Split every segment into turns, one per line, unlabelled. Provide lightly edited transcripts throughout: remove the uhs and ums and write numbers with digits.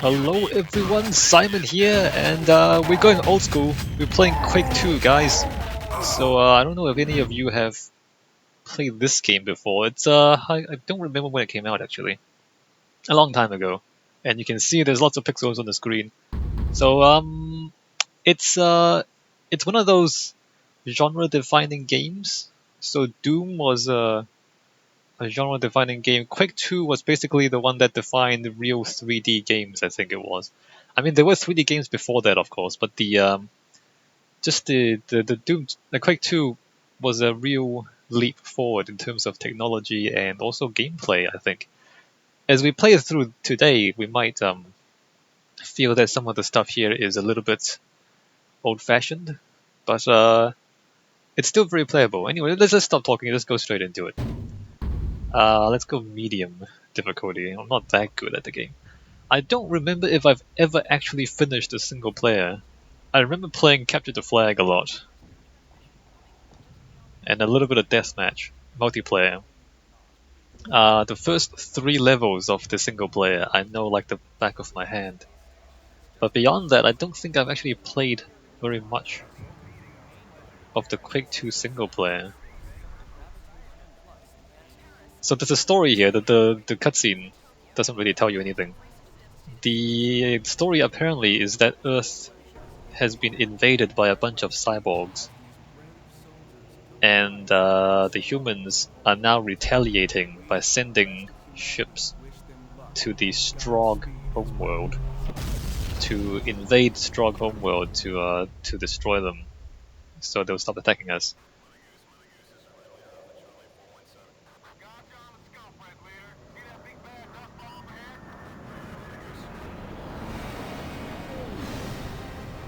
Hello everyone, Simon here, and we're going old school. We're playing Quake 2, guys. So I don't know if any of you have played this game before. It's I don't remember when it came out actually. A long time ago. And you can see there's lots of pixels on the screen. So it's one of those genre-defining games. So Doom was a genre-defining game. Quake 2 was basically the one that defined real 3D games, I think it was. I mean, there were 3D games before that, of course, but the Doom, the Quake 2 was a real leap forward in terms of technology and also gameplay, I think. As we play through today, we might feel that some of the stuff here is a little bit old-fashioned, but it's still very playable. Anyway, let's stop talking. Let's go straight into it. Let's go medium difficulty. I'm not that good at the game. I don't remember if I've ever actually finished a single player. I remember playing Capture the Flag a lot. And a little bit of Deathmatch, multiplayer. The first 3 levels of the single player I know like the back of my hand. But beyond that, I don't think I've actually played very much of the Quake 2 single player. So there's a story here that the cutscene doesn't really tell you anything. The story apparently is that Earth has been invaded by a bunch of cyborgs. And the humans are now retaliating by sending ships to the Strogg homeworld to invade Strogg homeworld to destroy them, so they'll stop attacking us.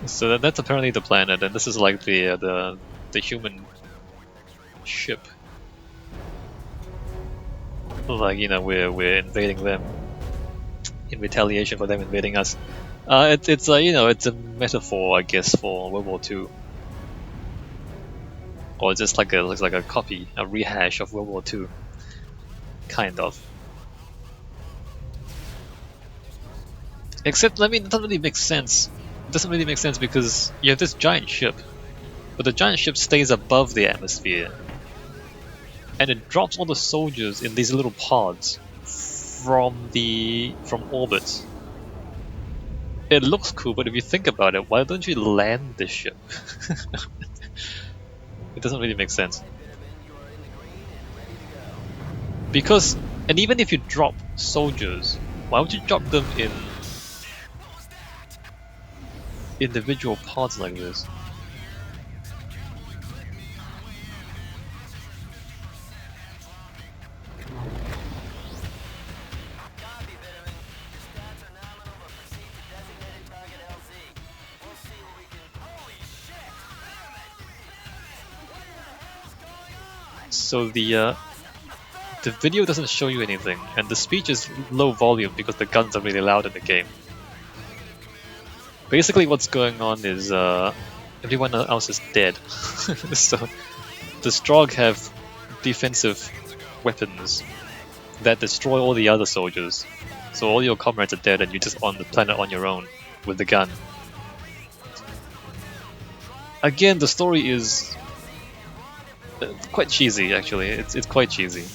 So that's apparently the planet, and this is like the human ship. Like, you know, we're invading them in retaliation for them invading us. It's you know, it's a metaphor, I guess, for World War II, or just like a copy, a rehash of World War II, kind of. Except, I mean, it doesn't really make sense. It doesn't really make sense because you have this giant ship, but the giant ship stays above the atmosphere, and it drops all the soldiers in these little pods from orbit. It looks cool, but if you think about it, why don't you land this ship? It doesn't really make sense. Because, and even if you drop soldiers, why would you drop them in individual pods like this? So the video doesn't show you anything, and the speech is low volume because the guns are really loud in the game. Basically what's going on is everyone else is dead. So the Strogg have defensive weapons that destroy all the other soldiers. So all your comrades are dead and you're just on the planet on your own with the gun. Again, the story is quite cheesy, actually. It's quite cheesy.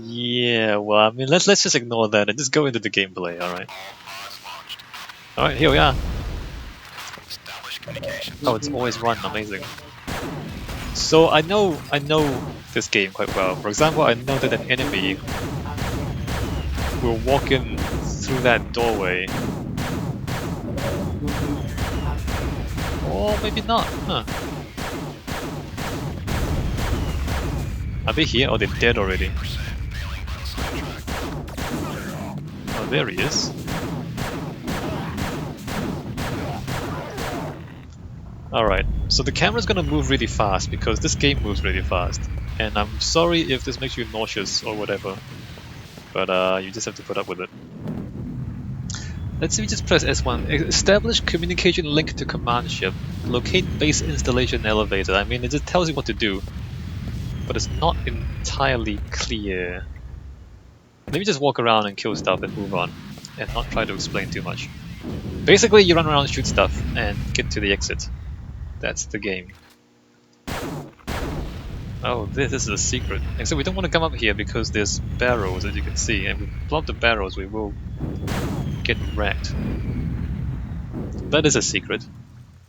Yeah, well, I mean, let's just ignore that and just go into the gameplay. All right, here we are. Oh, it's always run, amazing. So I know this game quite well. For example, I know that an enemy will walk in through that doorway, or maybe not. Huh? Are they here? Oh, they're dead already. Oh, there he is. Alright, so the camera's gonna move really fast because this game moves really fast. And I'm sorry if this makes you nauseous or whatever, but you just have to put up with it. Let's see, we just press S1. Establish communication link to command ship. Locate base installation elevator. I mean, it just tells you what to do, but it's not entirely clear. Let me just walk around and kill stuff and move on, and not try to explain too much. Basically, you run around, shoot stuff, and get to the exit. That's the game. Oh, this is a secret. Except we don't want to come up here because there's barrels, as you can see, and if we blow up the barrels, we will get wrecked. That is a secret.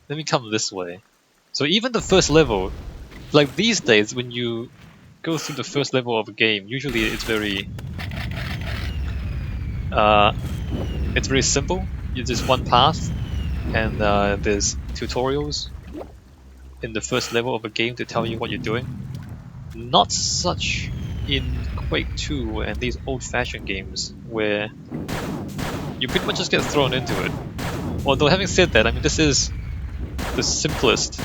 Let me come this way. So even the first level, like these days, when you go through the first level of a game, usually it's very simple. It's just one path, and there's tutorials in the first level of a game to tell you what you're doing. Not such in Quake 2 and these old-fashioned games where you pretty much just get thrown into it. Although having said that, I mean this is the simplest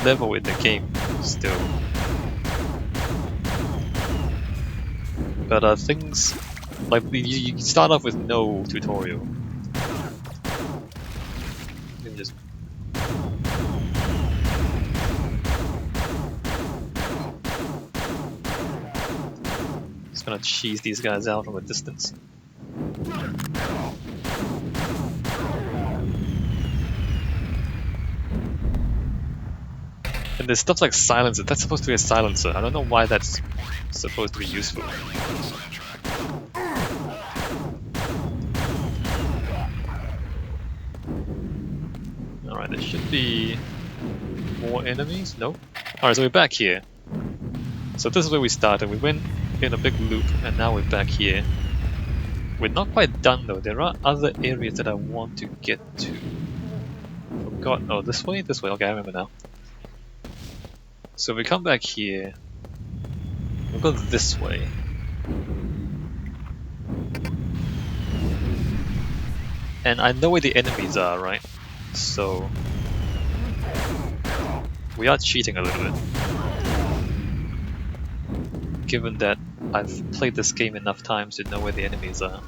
level in the game still. But things like you start off with no tutorial. You can just gonna cheese these guys out from a distance. And there's stuff like silencer. That's supposed to be a silencer. I don't know why that's supposed to be useful. Alright, there should be more enemies? Nope. Alright, so we're back here. So this is where we started. We went in a big loop and now we're back here. We're not quite done though. There are other areas that I want to get to. Forgot. Oh, this way? This way. Okay, I remember now. So if we come back here, we'll go this way. And I know where the enemies are, right? So we are cheating a little bit. Given that I've played this game enough times to know where the enemies are.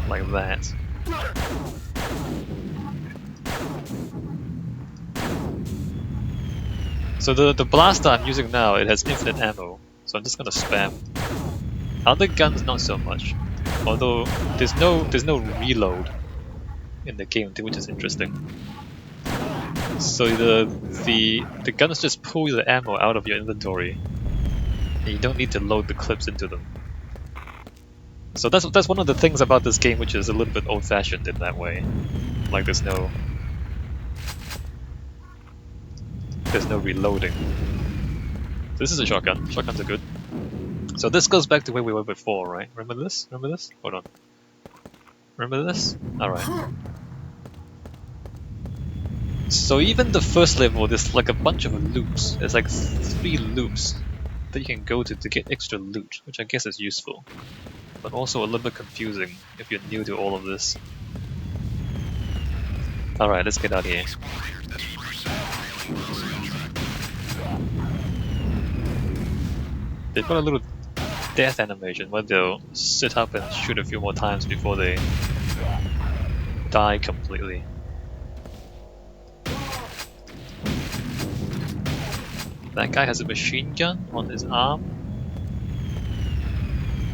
Like that. So the blaster I'm using now, it has infinite ammo, so I'm just gonna spam. Other guns not so much. Although there's no reload in the game, which is interesting. So the guns just pull the ammo out of your inventory, and you don't need to load the clips into them. So that's one of the things about this game which is a little bit old-fashioned in that way. Like there's no reloading. This is a shotgun. Shotguns are good. So this goes back to where we were before, right? Remember this? Remember this? Hold on. Remember this? Alright. So even the first level, there's like a bunch of loops. There's like 3 loops that you can go to get extra loot, which I guess is useful. But also a little bit confusing if you're new to all of this. Alright, let's get out of here. They've got a little death animation where they'll sit up and shoot a few more times before they die completely. That guy has a machine gun on his arm,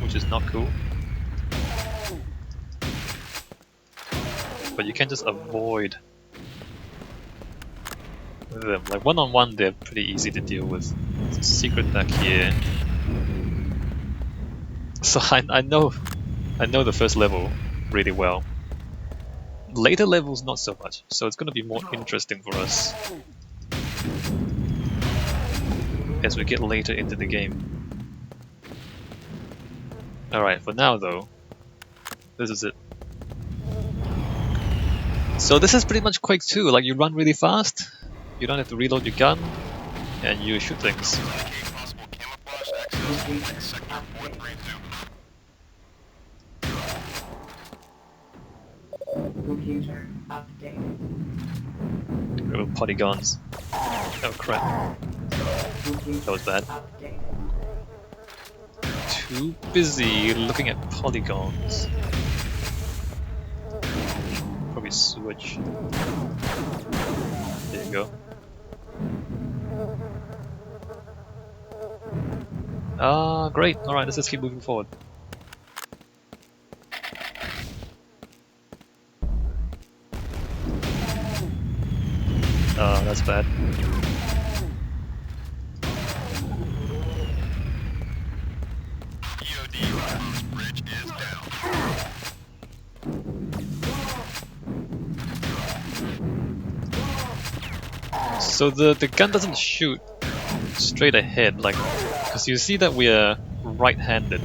which is not cool. But you can just avoid them. Like one-on-one, they're pretty easy to deal with. There's a secret back here. So I know the first level really well. Later levels not so much, so it's going to be more interesting for us as we get later into the game. Alright, for now though, this is it. So this is pretty much Quake 2, like you run really fast, you don't have to reload your gun, and you shoot things.
Computer updated.
Little polygons. Oh crap. That was bad. Too busy looking at polygons. Probably switch. There you go. Ah, great. Alright, let's just keep moving forward. That's bad.
Bridge is down.
So the gun doesn't shoot straight ahead, like, because you see that we are right-handed.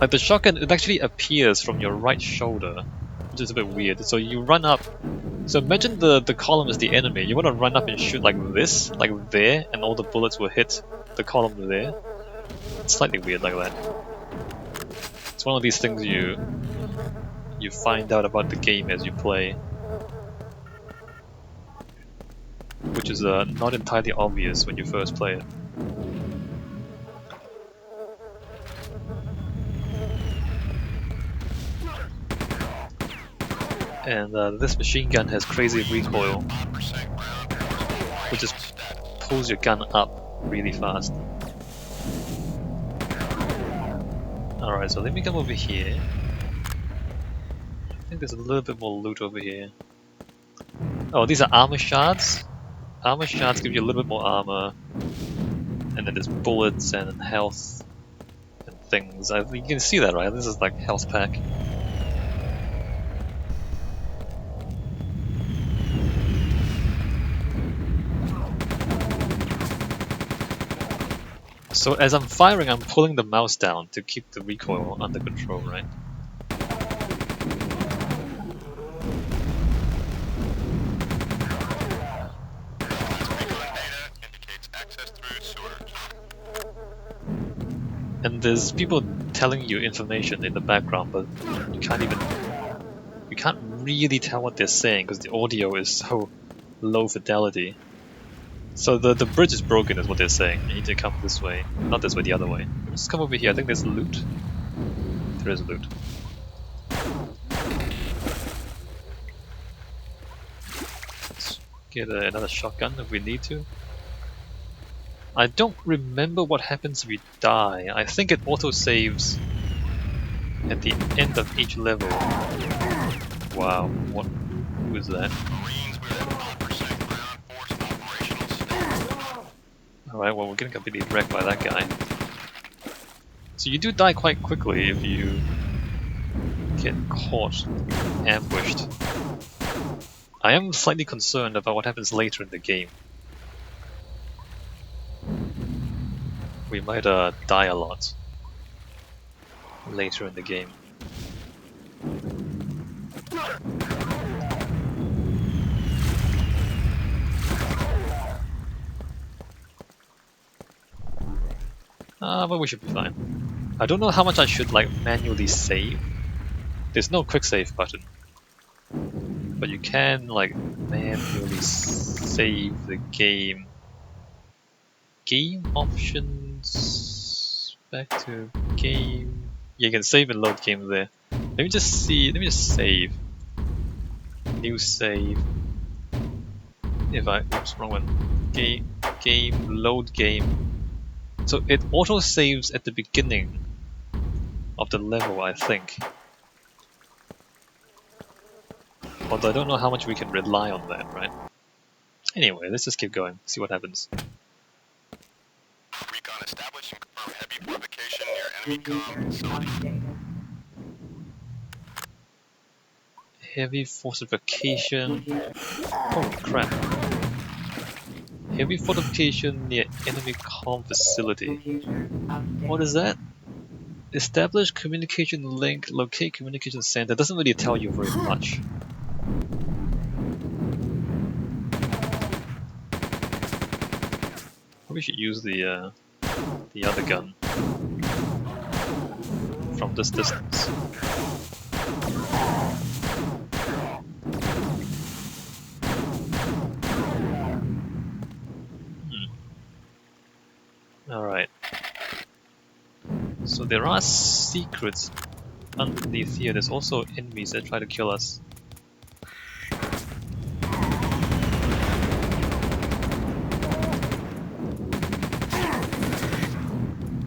Like the shotgun, it actually appears from your right shoulder, which is a bit weird. So you run up. So imagine the column is the enemy. You want to run up and shoot like this, like there, and all the bullets will hit the column there. It's slightly weird like that. It's one of these things you find out about the game as you play, which is not entirely obvious when you first play it. And this machine gun has crazy recoil, which just pulls your gun up really fast. Alright, so let me come over here. I think there's a little bit more loot over here. Oh, these are armor shards. Armor shards give you a little bit more armor. And then there's bullets and health and things. You can see that, right? This is like health pack. So as I'm firing, I'm pulling the mouse down to keep the recoil under control, right? And there's people telling you information in the background, but you can't really tell what they're saying because the audio is so low fidelity. So the bridge is broken is what they're saying. You need to come this way. Not this way, the other way. Let's come over here. I think there's loot. There is loot. Let's get another shotgun if we need to. I don't remember what happens if we die. I think it autosaves at the end of each level. Wow, who is that? Alright, well we're getting completely wrecked by that guy. So you do die quite quickly if you get caught, ambushed. I am slightly concerned about what happens later in the game. We might die a lot later in the game. But we should be fine. I don't know how much I should like manually save. There's no quick save button, but you can like manually save the game. Game options, back to game. Yeah, you can save and load game there. Let me just save. New save. Oops, wrong one. Game, load game. So it auto saves at the beginning of the level, I think. Although I don't know how much we can rely on that, right? Anyway, let's just keep going, see what happens.
Recon established and confirm heavy fortification near enemy comm facility.
Heavy fortification. Holy crap. Heavy fortification near enemy comm facility. What is that? Establish communication link, locate communication center. Doesn't really tell you very much. Probably should use the other gun from this distance. Alright. So there are secrets underneath here. There's also enemies that try to kill us.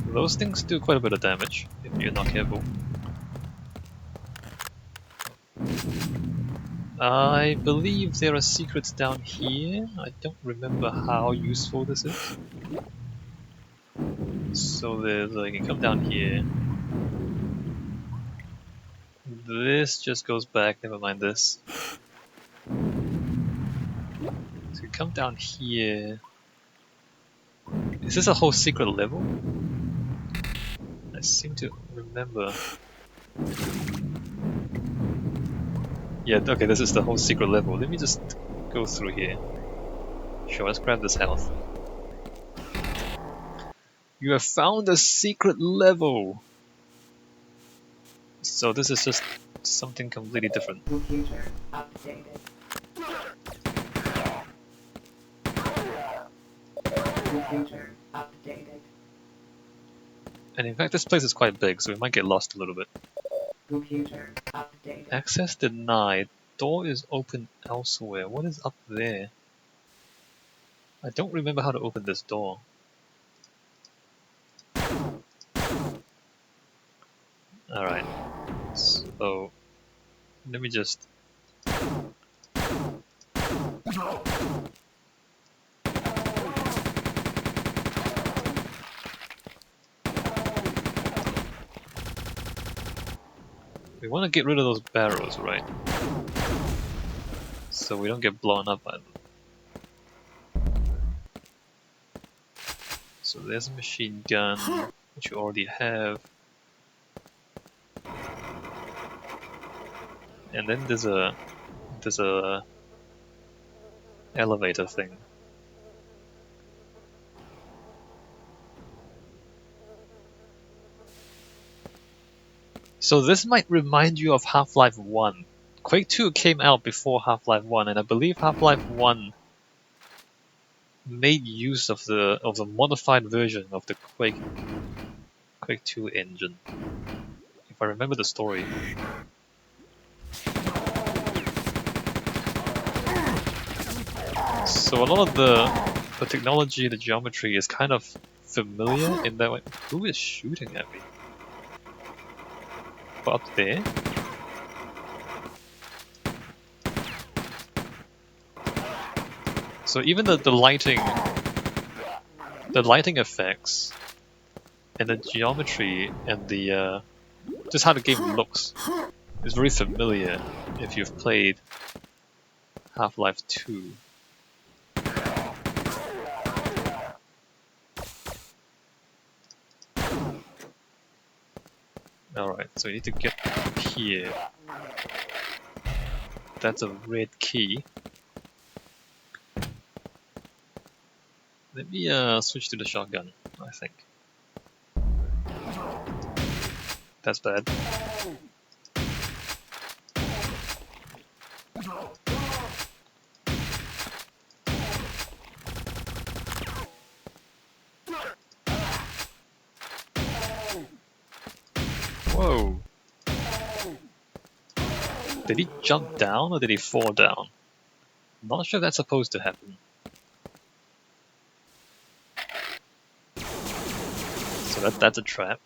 Those things do quite a bit of damage if you're not careful. I believe there are secrets down here. I don't remember how useful this is. So there's like, you can come down here. This just goes back, never mind this. So you come down here. Is this a whole secret level? I seem to remember. Yeah, okay, this is the whole secret level. Let me just go through here. Sure, let's grab this health. You have found a secret level! So this is just something completely different.
Computer updated. Computer updated.
And in fact, this place is quite big, so we might get lost a little bit.
Computer updated.
Access denied. Door is open elsewhere. What is up there? I don't remember how to open this door. Alright. So, let me just... We want to get rid of those barrels, right? So we don't get blown up by them. So there's a machine gun, which you already have. And then there's a elevator thing. So this might remind you of Half-Life 1. Quake 2 came out before Half-Life 1, and I believe Half-Life 1 made use of the modified version of the Quake 2 engine. If I remember the story. So a lot of the technology, the geometry is kind of familiar in that way. Who is shooting at me? Up there? So even the lighting effects and the geometry and the just how the game looks is very familiar if you've played Half-Life 2. Alright, so you need to get up here. That's a red key. Let me switch to the shotgun, I think. That's bad. Whoa! Did he jump down or did he fall down? Not sure if that's supposed to happen. So that's a trap.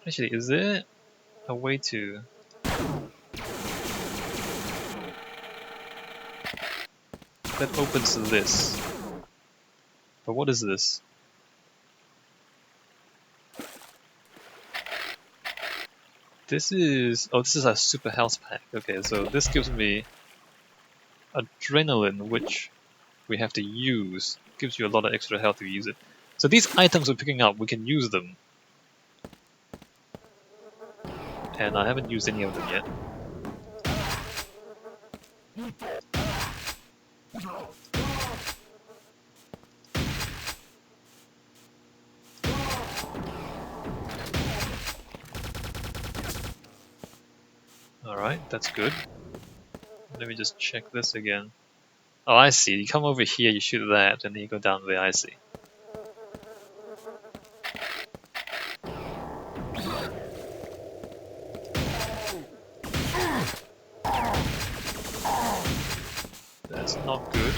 Actually, is there a way to... that opens this? But what is this? This is... oh, this is a super health pack. Okay, so this gives me adrenaline, which we have to use. Gives you a lot of extra health to use it. So these items we're picking up, we can use them. And I haven't used any of them yet. Alright, that's good. Let me just check this again. Oh, I see. You come over here, you shoot that, and then you go down there. I see. That's not good.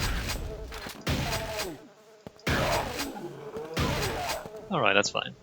Alright, that's fine.